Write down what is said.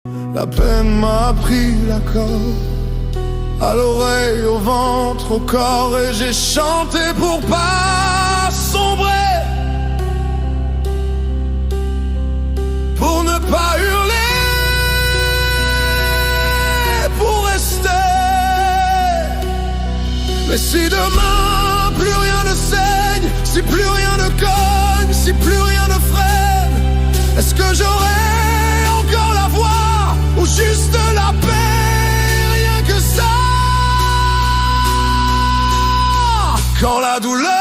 La peine m'a pris la corde, à l'oreille, au ventre, au corps, et j'ai chanté pour pas sombrer, pour ne pas hurler, pour rester. Mais si demain plus rien ne saigne, si plus rien ne cogne, si plus rien ne freine, est-ce que j'aurai encore la voix ou juste la paix, rien que ça? Quand la douleur